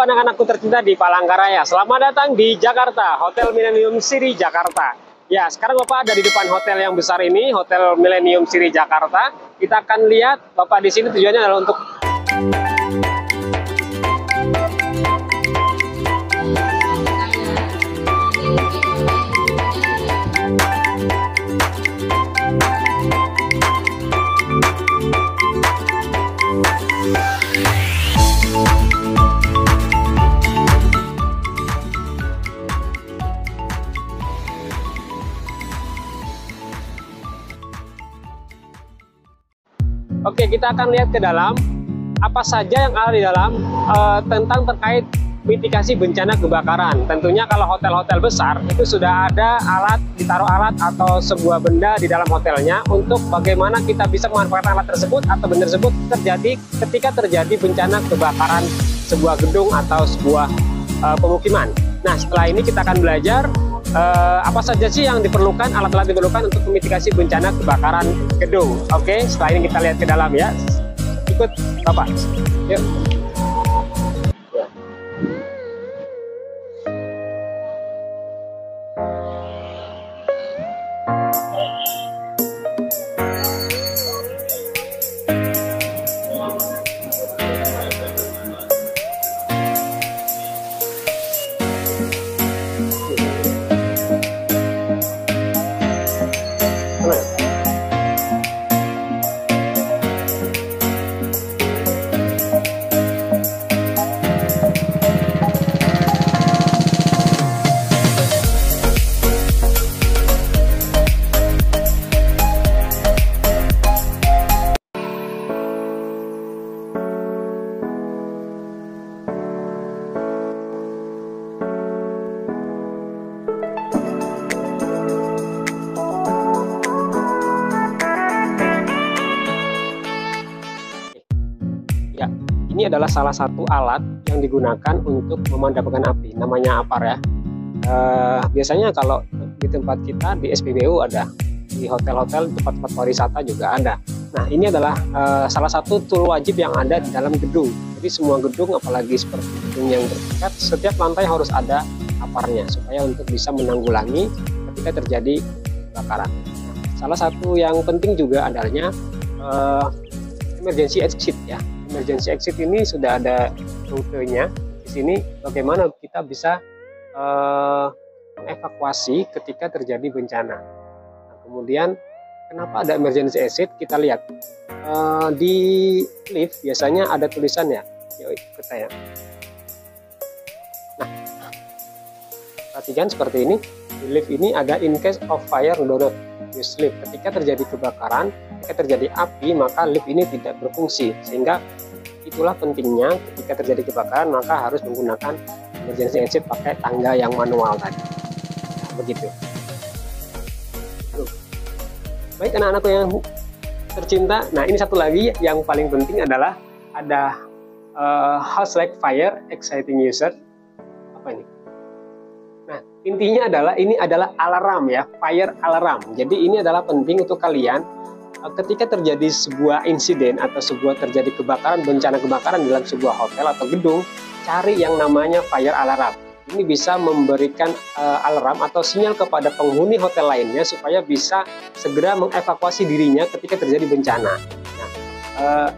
anak-anakku tercinta di Palangkaraya. Selamat datang di Jakarta, Hotel Millennium Siri Jakarta. Ya, sekarang Bapak ada di depan hotel yang besar ini, Hotel Millennium Siri Jakarta. Kita akan lihat Bapak di sini tujuannya adalah untuk Oke, kita akan lihat ke dalam apa saja yang ada di dalam tentang terkait mitigasi bencana kebakaran. Tentunya kalau hotel-hotel besar itu sudah ada alat, ditaruh alat atau sebuah benda di dalam hotelnya untuk bagaimana kita bisa memanfaatkan alat tersebut atau benda tersebut terjadi ketika terjadi bencana kebakaran sebuah gedung atau sebuah pemukiman. Nah, setelah ini kita akan belajar apa saja sih yang diperlukan, alat-alat diperlukan untuk memitigasi bencana kebakaran gedung. Oke, setelah ini kita lihat ke dalam ya. Ikut Bapak. Yuk. Ini adalah salah satu alat yang digunakan untuk memadamkan api, namanya APAR ya. Biasanya kalau di tempat kita di SPBU ada, di hotel-hotel, tempat-tempat pariwisata juga ada. Nah, ini adalah salah satu tool wajib yang ada di dalam gedung. Jadi semua gedung, apalagi seperti gedung yang bertingkat, setiap lantai harus ada APAR-nya supaya untuk bisa menanggulangi ketika terjadi kebakaran. Salah satu yang penting juga adanya emergency exit ya. Emergency exit ini sudah ada rutenya di sini, bagaimana kita bisa mengevakuasi ketika terjadi bencana. Nah, kemudian kenapa ada emergency exit? Kita lihat di lift biasanya ada tulisannya. Yuk ikut saya. Nah, perhatikan seperti ini. Di lift ini ada in case of fire do not use lift. Ketika terjadi kebakaran, ketika terjadi api, maka lift ini tidak berfungsi, sehingga itulah pentingnya ketika terjadi kebakaran maka harus menggunakan emergency exit pakai tangga yang manual tadi. Nah, begitu. Baik anak-anakku yang tercinta, nah ini satu lagi yang paling penting adalah ada house like fire exciting user. Apa ini? Nah, intinya adalah ini adalah alarm ya, fire alarm. Jadi ini adalah penting untuk kalian ketika terjadi sebuah insiden atau sebuah terjadi kebakaran, bencana kebakaran dalam sebuah hotel atau gedung, cari yang namanya fire alarm. Ini bisa memberikan alarm atau sinyal kepada penghuni hotel lainnya supaya bisa segera mengevakuasi dirinya ketika terjadi bencana. Nah,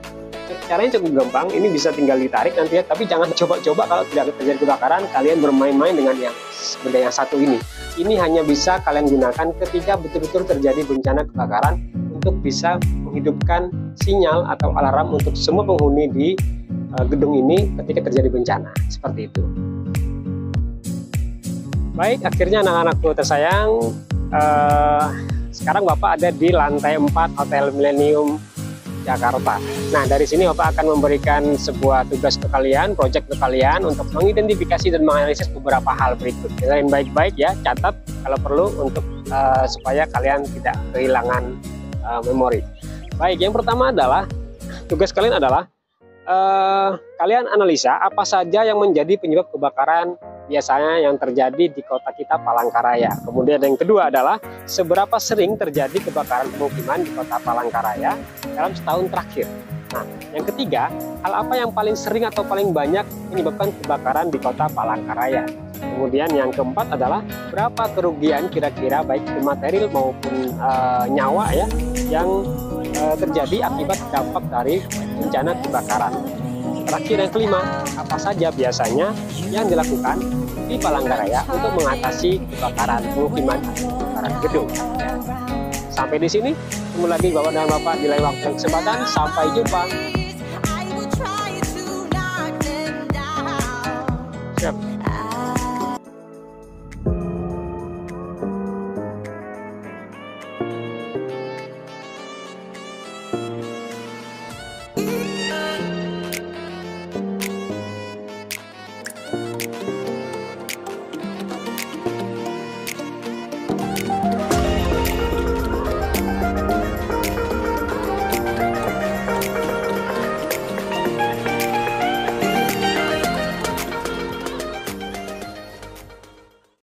caranya cukup gampang, ini bisa tinggal ditarik nanti ya, tapi jangan coba-coba kalau tidak terjadi kebakaran, kalian bermain-main dengan yang benda yang satu ini. Ini hanya bisa kalian gunakan ketika betul-betul terjadi bencana kebakaran, untuk bisa menghidupkan sinyal atau alarm untuk semua penghuni di gedung ini ketika terjadi bencana. Seperti itu. Baik, akhirnya anak-anakku tersayang, sekarang Bapak ada di lantai 4 Hotel Millennium Jakarta. Nah, dari sini Bapak akan memberikan sebuah tugas ke kalian, proyek ke kalian untuk mengidentifikasi dan menganalisis beberapa hal berikut. Dengerin baik-baik ya, catat kalau perlu untuk supaya kalian tidak kehilangan memori. Baik, yang pertama adalah tugas kalian adalah kalian analisa apa saja yang menjadi penyebab kebakaran biasanya yang terjadi di kota kita Palangkaraya. Kemudian yang kedua adalah seberapa sering terjadi kebakaran pemukiman di kota Palangkaraya dalam setahun terakhir. Nah, yang ketiga, hal apa yang paling sering atau paling banyak menyebabkan kebakaran di kota Palangkaraya? Kemudian yang keempat adalah berapa kerugian kira-kira baik material maupun nyawa ya yang terjadi akibat dampak dari bencana kebakaran. Terakhir yang kelima, apa saja biasanya yang dilakukan di Palangkaraya untuk mengatasi kebakaran pemukiman atau kebakaran gedung. Sampai di sini, ketemu lagi Bapak dan Bapak di lain waktu dan kesempatan. Sampai jumpa.